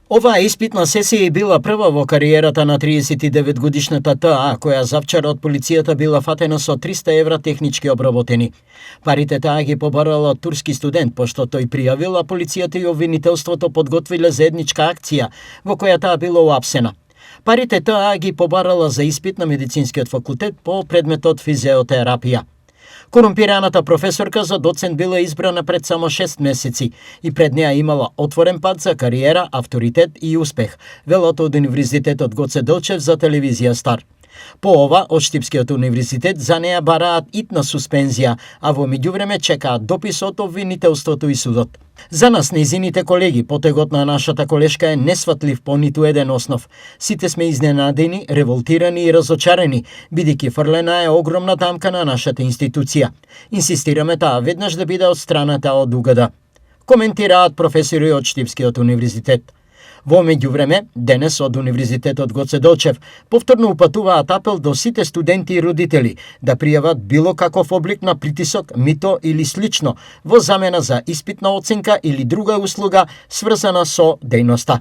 Оваа испитна сесија била прва во кариерата на 39-годишната ТА, која завчера од полицијата била фатена со 300 евра технички обработени. Парите ТА ги побарала од турски студент, пошто тој пријавил, а полицијата и обвинителството подготвиле заедничка акција, во која таа била уапсена. Парите ТА ги побарала за испит на медицинскиот факултет по предметот физиотерапија. Корумпираната професорка за доцент била избрана пред само 6 месеци и пред неа имала отворен пат за кариера, авторитет и успех, велат од Универзитетот Гоце Делчев за телевизија Стар. По ова, од Штипскиот универзитет за неа бараат итна суспензија, а во меѓувреме чекаат допис од обвинителството и судот. За нас, нејзините колеги, потегот на нашата колешка е несватлив по ниту еден основ. Сите сме изненадени, револтирани и разочарени, бидејќи фрлена е огромна дамка на нашата институција. Инсистираме таа веднаш да биде отстраната од угада. Коментираат професори од Штипскиот универзитет. Во меѓувреме, денес од Универзитетот Гоце Делчев повторно упатуваат апел до сите студенти и родители да пријават било каков облик на притисок, мито или слично во замена за испитна оценка или друга услуга сврзана со дејноста.